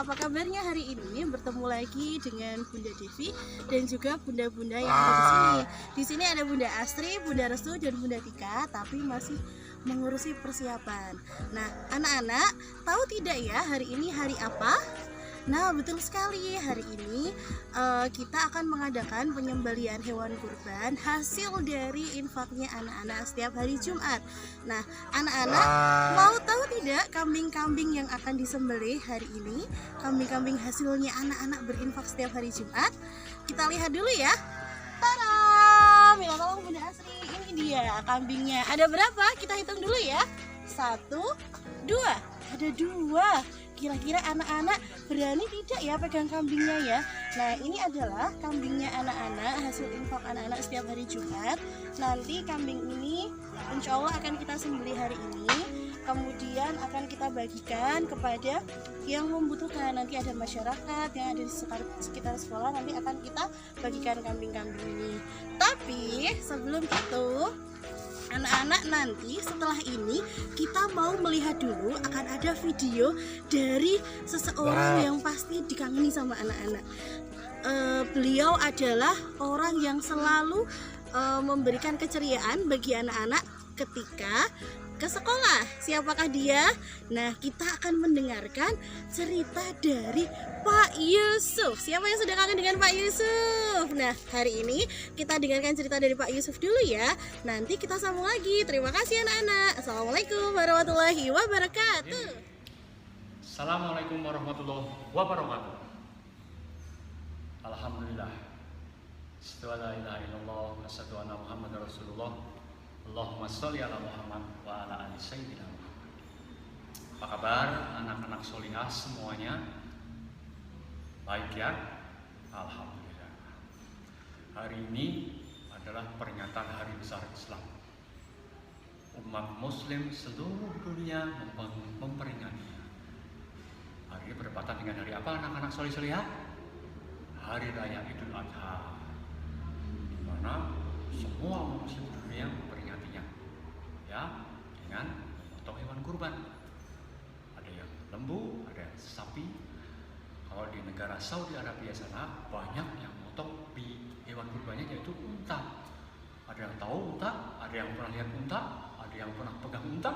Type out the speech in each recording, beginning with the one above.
apa kabarnya hari ini? Bertemu lagi dengan Bunda Devi dan juga bunda-bunda yang ada di sini. Di sini ada Bunda Astri, Bunda Restu, dan Bunda Tika, tapi masih mengurusi persiapan. Nah, anak-anak, tahu tidak ya hari ini hari apa? Nah, betul sekali. Hari ini kita akan mengadakan penyembelihan hewan kurban hasil dari infaknya anak-anak setiap hari Jumat. Nah, anak-anak mau tahu tidak kambing-kambing yang akan disembelih hari ini? Kambing-kambing hasilnya anak-anak berinfak setiap hari Jumat. Kita lihat dulu ya. Tada! Minta tolong Bunda Asri. Ini dia kambingnya. Ada berapa? Kita hitung dulu ya. 1, 2. Ada 2. Kira-kira anak-anak berani tidak ya pegang kambingnya ya? Nah, ini adalah kambingnya anak-anak, hasil infak anak-anak setiap hari Jumat. Nanti kambing ini insya Allah akan kita sembelih hari ini. Kemudian akan kita bagikan kepada yang membutuhkan. Nanti ada masyarakat yang ada di sekitar sekolah, nanti akan kita bagikan kambing-kambing ini. Tapi sebelum itu, anak-anak, nanti setelah ini kita mau melihat dulu, akan ada video dari seseorang yang pasti dikangeni sama anak-anak. Beliau adalah orang yang selalu memberikan keceriaan bagi anak-anak ketika ke sekolah. Siapakah dia? Nah, kita akan mendengarkan cerita dari Pak Yusuf. Siapa yang sudah kangen dengan Pak Yusuf? Nah, hari ini kita dengarkan cerita dari Pak Yusuf dulu ya. Nanti kita sambung lagi. Terima kasih anak-anak. Assalamualaikum warahmatullahi wabarakatuh. Assalamualaikum warahmatullahi wabarakatuh. Alhamdulillah. Asyhadu an la ilaha illallah wa asyhadu anna Muhammadar Rasulullah. Allahumma sholli ala Muhammad wa ala ali sayyidina Muhammad. Apa kabar anak-anak solihah semuanya? Baik ya? Alhamdulillah. Hari ini adalah peringatan hari besar Islam. Umat muslim seluruh dunia memperingatinya. Hari ini bertepatan dengan hari apa anak-anak solihah? Hari Raya Idul Adha, di mana semua umat muslim dunia memperingatinya ya, dengan memotong hewan kurban. Ada yang lembu, ada yang sapi. Kalau di negara Saudi Arabia sana banyak yang memotong hewan kurbannya, yaitu unta. Ada yang tahu unta, ada yang pernah lihat unta, ada yang pernah pegang unta.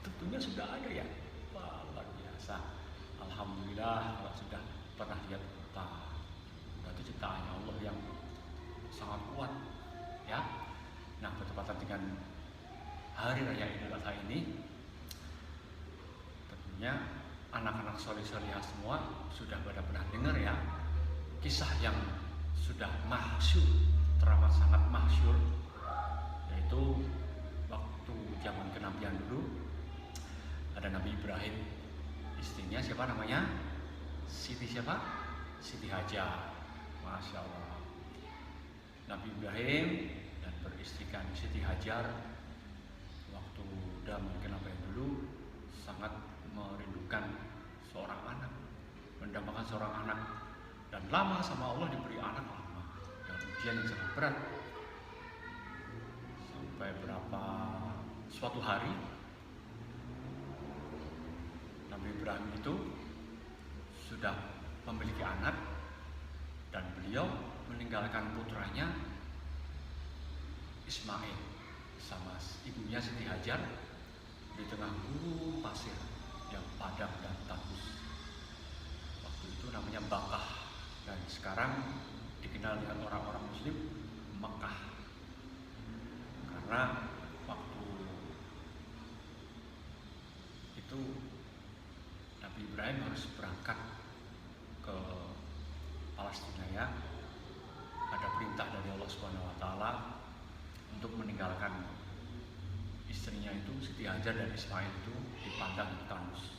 Tentunya sudah ada ya. Wah, luar biasa. Alhamdulillah kalau sudah pernah lihat unta. Unta itu ciptaan Allah yang sangat kuat ya. Nah, bertepatan dengan Hari Raya Idul Adha ini, tentunya anak-anak soleh-solehah semua sudah pada pernah dengar ya kisah yang sudah masyhur, teramat sangat masyhur, yaitu waktu zaman kenabian dulu ada Nabi Ibrahim, istrinya siapa namanya? Siti siapa? Siti Hajar. Masya Allah. Nabi Ibrahim dan beristrikan Siti Hajar waktu zaman kenabian dulu sangat merindukan seorang anak, mendambakan seorang anak, dan lama sama Allah diberi anak lama, dan ujian yang sangat berat. Sampai suatu hari Nabi Ibrahim itu sudah memiliki anak, dan beliau meninggalkan putranya Ismail sama ibunya Siti Hajar di tengah gurun pasir yang padang dan tandus. Waktu itu namanya Bakah, dan sekarang dikenal dengan orang-orang muslim Mekah. Karena waktu itu Nabi Ibrahim harus berangkat ke Palestina ya. Ada perintah dari Allah Subhanahu wa taala untuk meninggalkan istrinya itu Siti Hajar dan Ismail itu di padang tandus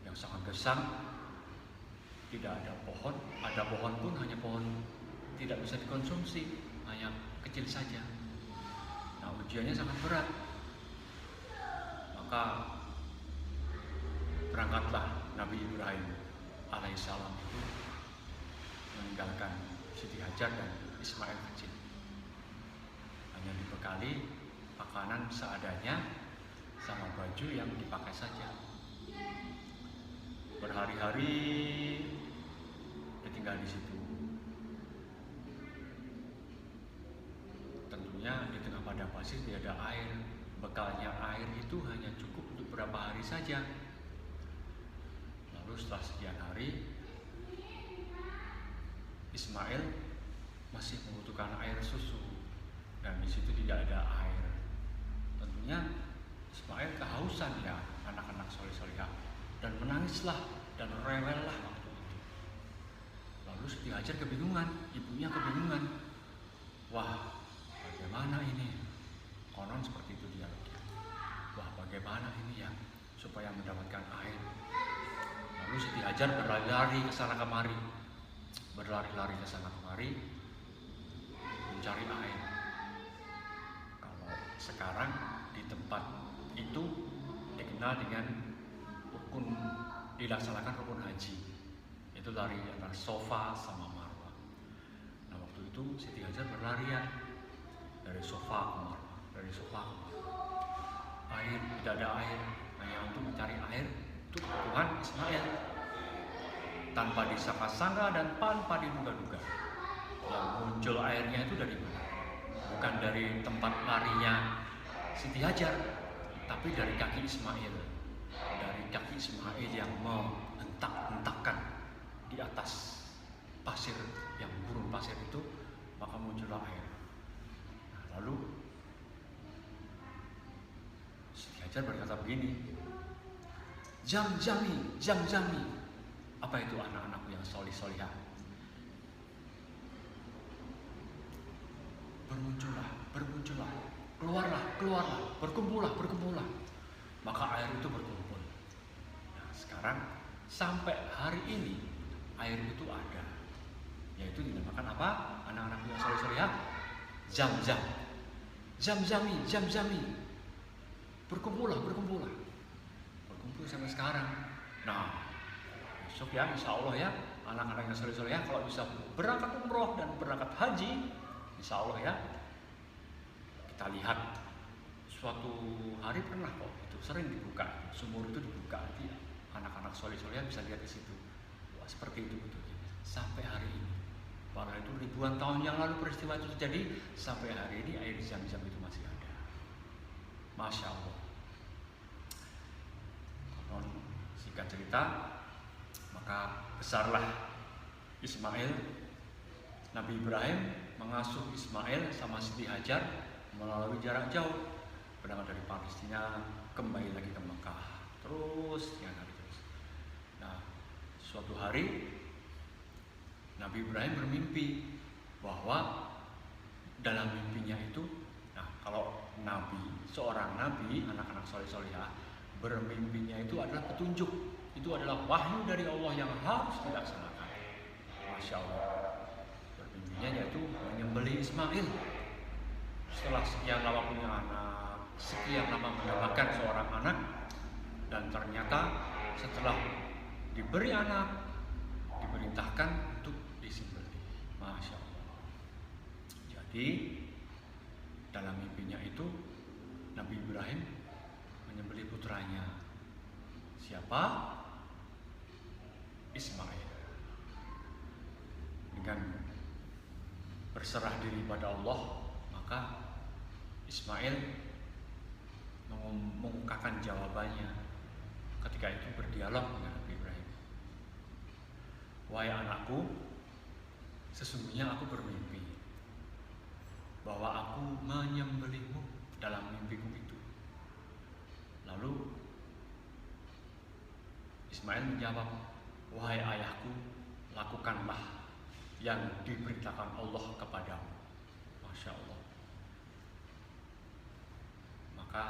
yang sangat gersang, tidak ada pohon, ada pohon pun hanya pohon tidak bisa dikonsumsi, hanya kecil saja. Nah, ujiannya sangat berat. Maka berangkatlah Nabi Ibrahim alaihissalam itu meninggalkan Siti Hajar dan Ismail kecil, hanya dibekali makanan seadanya sama baju yang dipakai saja. Berhari-hari mereka di situ. Tentunya di tengah padang pasir tidak ada air. Bekalnya air itu hanya cukup untuk beberapa hari saja. Lalu setelah sekian hari, Ismail masih membutuhkan air susu dan di situ tidak ada air. Tentunya Ismail kehausan ya, anak-anak soleh-solehah, dan menangislah dan rewellah waktu itu. Lalu Siti Hajar kebingungan, ibunya kebingungan. Wah, bagaimana ini? Konon seperti itu dia. Wah, bagaimana ini ya supaya mendapatkan air? Lalu Siti Hajar berlari-lari ke sana kemari, berlari-lari ke sana kemari mencari air. Kalau sekarang di tempat itu dikenal dengan dilaksanakan rukun haji, itu lari antara Sofa sama Marwah. Nah waktu itu Siti Hajar berlarian dari Sofa ke Marwah, dari Sofa ke Marwah. Air, tidak ada air, hanya untuk mencari air untuk kebutuhan Ismail. Tanpa disangka-sangka dan tanpa diduga-duga, yang muncul airnya itu dari mana? Bukan dari tempat larinya Siti Hajar, tapi dari kaki Ismail. Dari kaki Ismail yang menghentak-hentakkan di atas pasir, yang gurun pasir itu, maka muncullah air. Nah, lalu Siti Hajar berkata begini, Jamjami, Jamjami. Apa itu anak-anakku yang solih-solihah? Bermuncullah, keluarlah, berkumpullah. Maka air itu berkumpul. Nah, sekarang sampai hari ini air itu ada, yaitu dinamakan apa? Anak-anakku yang solih-solihah, Jamjam, Jamjami. Berkumpullah. Berkumpul sampai sekarang. Nah, besok ya, insya Allah ya, anak-anak yang soleh-soleh ya, kalau bisa berangkat umroh dan berangkat haji, insya Allah ya, kita lihat suatu hari pernah kok itu sering dibuka, sumur itu dibuka, nanti anak-anak soleh-soleh bisa lihat di situ. Wah, seperti itu betulnya sampai hari ini. Padahal itu ribuan tahun yang lalu peristiwa itu terjadi, sampai hari ini air di Zam-Zam itu masih ada. Masya Allah. Konon singkat cerita, maka besarlah Ismail. Nabi Ibrahim mengasuh Ismail sama Siti Hajar melalui jarak jauh, berangkat dari Palestina kembali lagi ke Mekah, terus. Nah, suatu hari Nabi Ibrahim bermimpi bahwa dalam mimpinya itu, nah kalau seorang nabi, anak-anak soleh-solehah, bermimpinya itu adalah petunjuk. Itu adalah wahyu dari Allah yang harus dilaksanakan. Masya Allah. Bermimpinya yaitu menyembelih Ismail. Setelah sekian lama punya anak, sekian lama mendapatkan seorang anak, dan ternyata setelah diberi anak, diperintahkan untuk disembelih. Masya Allah. Jadi dalam mimpinya itu Nabi Ibrahim menyembelih putranya. Siapa? Ismail. Dengan berserah diri pada Allah, maka Ismail mengungkapkan jawabannya ketika itu berdialog dengan Nabi Ibrahim. Wahai anakku, sesungguhnya aku bermimpi bahwa aku menyembelihmu dalam mimpiku itu. Lalu Ismail menjawab, wahai ayahku, lakukanlah yang diberitakan Allah kepadamu. Masya Allah. Maka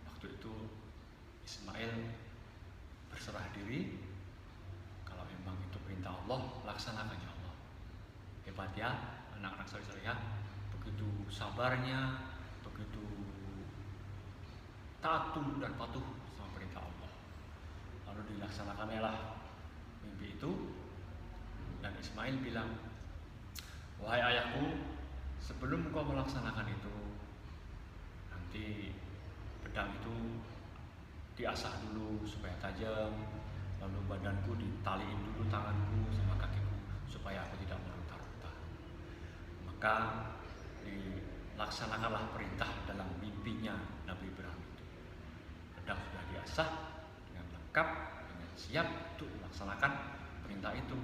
waktu itu Ismail berserah diri, kalau memang itu perintah Allah, laksanakan ya Allah. Hebat ya anak-anak soleh-solehah, begitu sabarnya, begitu taat dan patuh sama perintah Allah. Lalu dilaksanakanlah mimpi itu, dan Ismail bilang, wahai ayahku, sebelum kau melaksanakan itu, nanti pedang itu diasah dulu supaya tajam, lalu badanku ditaliin dulu tanganku sama kakiku supaya aku tidak meronta-ronta. Maka dilaksanakanlah perintah dalam mimpinya Nabi Ibrahim itu. Pedang sudah diasah dengan lengkap, dengan siap untuk melaksanakan perintah itu.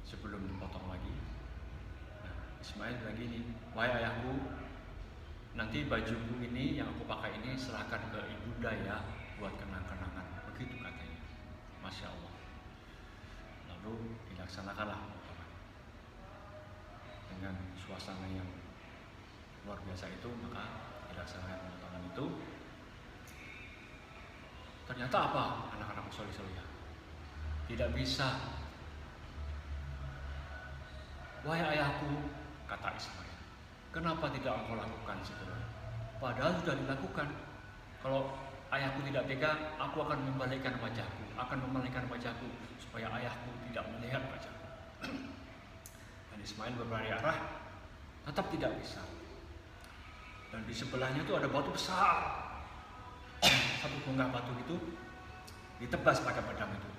Sebelum dipotong lagi, Ismail bilang gini, wahai ayahku, nanti bajuku ini yang aku pakai ini serahkan ke ibunda ya, buat kenang-kenangan. Begitu katanya. Masya Allah. Lalu dilaksanakanlah pemotongan. Dengan suasana yang luar biasa itu, maka dilaksanakan pemotongan itu. Ternyata apa anak-anakku soleh-solehah? Tidak bisa. Wahai ayahku, kata Ismail, kenapa tidak engkau lakukan segera? Padahal sudah dilakukan. Kalau ayahku tidak tega, aku akan membalikkan wajahku, supaya ayahku tidak melihat wajahku. Dan Ismail berbalik arah, tetap tidak bisa. Dan di sebelahnya itu ada batu besar. Satu bunga batu itu ditebas pakai pedang itu.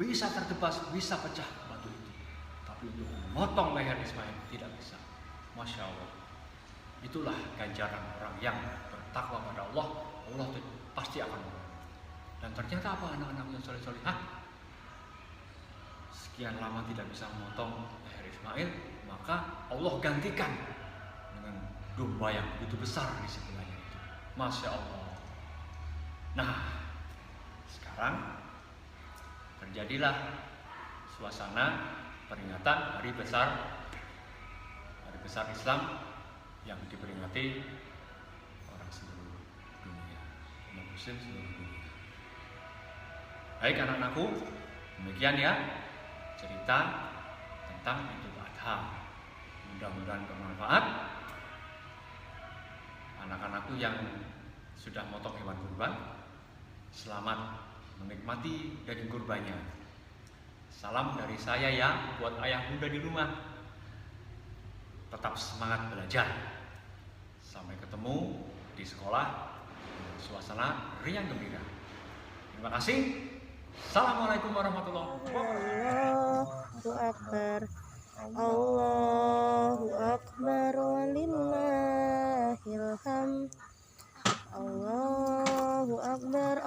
Bisa tertebas, bisa pecah batu itu. Tapi untuk memotong leher Ismail tidak bisa. Masya Allah. Itulah ganjaran orang yang bertakwa pada Allah. Allah itu pasti akan menolong. Dan ternyata apa anak-anak yang soleh-solehah? Sekian lama tidak bisa memotong leher Ismail, maka Allah gantikan dengan domba yang begitu besar di sebelahnya itu. Masya Allah. Nah, sekarang terjadilah suasana peringatan hari besar Islam yang diperingati orang seluruh dunia, umat muslim seluruh dunia. Baik anak-anakku, demikian ya cerita tentang Idul Adha. Mudah-mudahan bermanfaat. Anak-anakku yang sudah motong hewan kurban, selamat menikmati daging kurbannya. Salam dari saya ya buat ayah bunda di rumah. Tetap semangat belajar. Sampai ketemu di sekolah dengan suasana riang gembira. Terima kasih. Assalamualaikum warahmatullahi wabarakatuh. Allahu Akbar. Allahu Akbar walillahil hamd. Allahu Akbar.